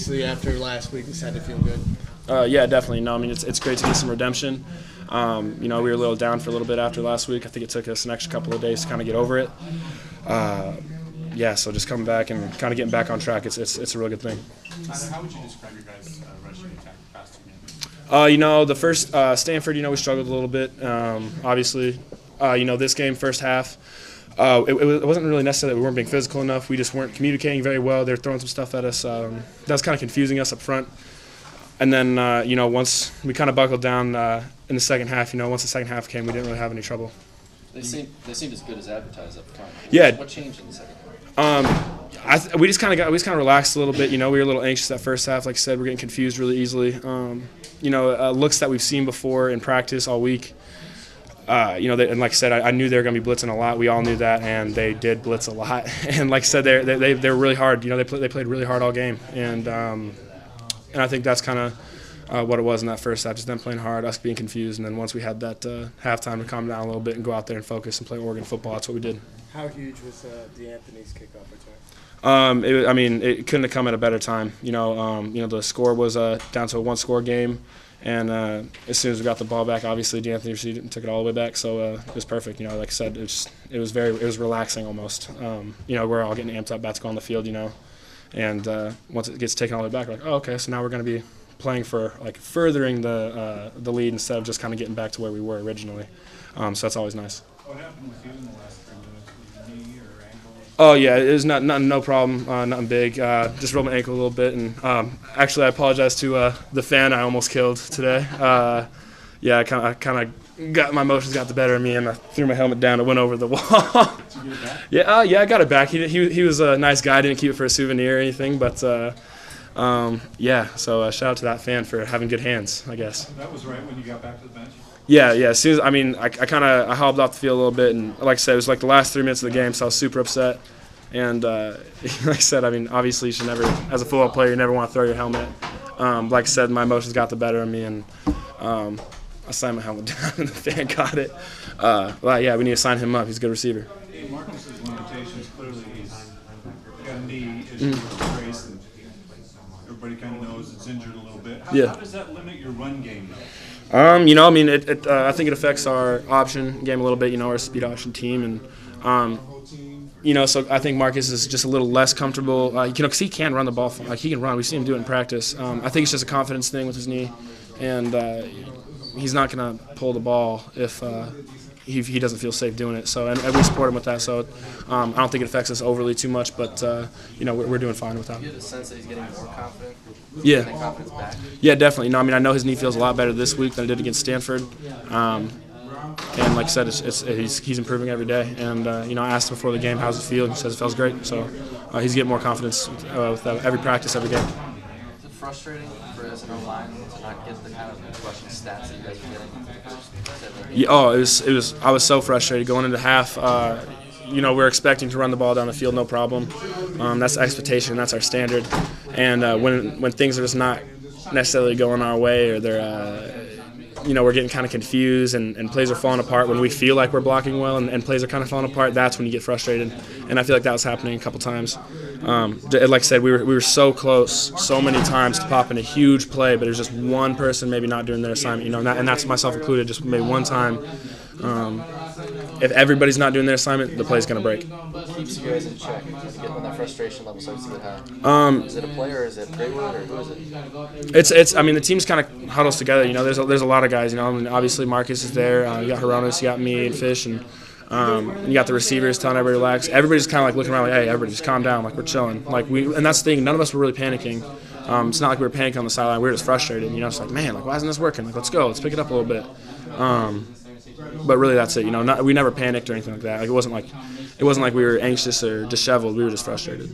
obviously after last week, this had to feel good. Yeah, definitely. No, I mean it's great to get some redemption. We were a little down for a little bit after last week. I think it took us an extra couple of days to kind of get over it. Yeah, so just coming back and kind of getting back on track, it's a real good thing. How would you describe your guys' rushing attack the past 2 games? The first Stanford, we struggled a little bit. Obviously, this game, first half, it wasn't really necessarily that we weren't being physical enough. We just weren't communicating very well. They were throwing some stuff at us. That was kind of confusing us up front. And then, once we kind of buckled down in the second half, once the second half came, we didn't really have any trouble. They seemed as good as advertised up front. Yeah. What changed in the second half? We just kind of relaxed a little bit. We were a little anxious that first half. Like I said, we're getting confused really easily. Looks that we've seen before in practice all week. And like I said, I knew they were going to be blitzing a lot. We all knew that, and they did blitz a lot. And like I said, they were really hard. They played really hard all game, and I think that's kind of what it was in that first half, just them playing hard, us being confused, and then once we had that halftime to calm down a little bit and go out there and focus and play Oregon football, that's what we did. How huge was DeAnthony's kickoff return? It couldn't have come at a better time. The score was down to a one-score game, and as soon as we got the ball back, obviously DeAnthony received it and took it all the way back. So it was perfect. Like I said, it was relaxing almost. We're all getting amped up, about to go on the field. And once it gets taken all the way back, we're like, oh, okay, so now we're going to be playing for furthering the lead instead of just kind of getting back to where we were originally. So that's always nice. What happened with you in the last 3 minutes? Was it knee or ankle? Oh yeah, it was no problem, nothing big. Just rolled my ankle a little bit, and actually I apologize to the fan I almost killed today. I kind of got my emotions got the better of me, and I threw my helmet down and went over the wall. Did you get it back? Yeah, I got it back. He was a nice guy. I didn't keep it for a souvenir or anything, but So shout out to that fan for having good hands, I guess. That was right when you got back to the bench? Yeah. As soon as I hobbled off the field a little bit, and like I said, it was like the last 3 minutes of the game, so I was super upset. And like I said, obviously you should never, as a football player, you never want to throw your helmet. Like I said, my emotions got the better of me, and I signed my helmet down, and the fan got it. We need to sign him up. He's a good receiver. Marcus's limitations, clearly he's got a knee issue with the brace, and everybody kind of knows it's injured a little bit. How does that limit your run game, though? I think it affects our option game a little bit, our speed option team. And, so I think Marcus is just a little less comfortable, because he can run the ball. He can run. We've seen him do it in practice. I think it's just a confidence thing with his knee. And he's not going to pull the ball if he doesn't feel safe doing it. So, and we support him with that. So I don't think it affects us overly too much, but, we're doing fine with that. Do you have a sense that he's getting more confident? Yeah. Getting that confidence back? Yeah, definitely. I know his knee feels a lot better this week than it did against Stanford. And like I said, he's improving every day. And, I asked him before the game, how's it feel? He says it feels great. So he's getting more confidence with every practice, every game. Is it frustrating for us in our line to not get the kind of rushing stats that you guys are getting? Yeah, I was so frustrated going into half. We're expecting to run the ball down the field, no problem. That's the expectation. That's our standard. And when things are just not necessarily going our way, or they're we're getting kind of confused and plays are falling apart when we feel like we're blocking well, and plays are kind of falling apart, that's when you get frustrated. And I feel like that was happening a couple times. Like I said, we were so close so many times to popping a huge play, but it was just one person maybe not doing their assignment, and that's myself included, just maybe one time. If everybody's not doing their assignment, the play's going to break. What keeps you guys in check when that frustration level starts to get high? Is it a player, or is it Graywood, or who is it? The team's kind of huddles together. There's a lot of guys. Obviously Marcus is there. You got Hronis, you got me and Fish, and you got the receivers telling everybody to relax. Everybody's kind of like looking around like, hey, everybody just calm down, like we're chilling. And that's the thing. None of us were really panicking. It's not like we were panicking on the sideline. We were just frustrated. It's like, man, why isn't this working? Let's go. Let's pick it up a little bit. But really, that's it. We never panicked or anything like that. It wasn't like we were anxious or disheveled. We were just frustrated.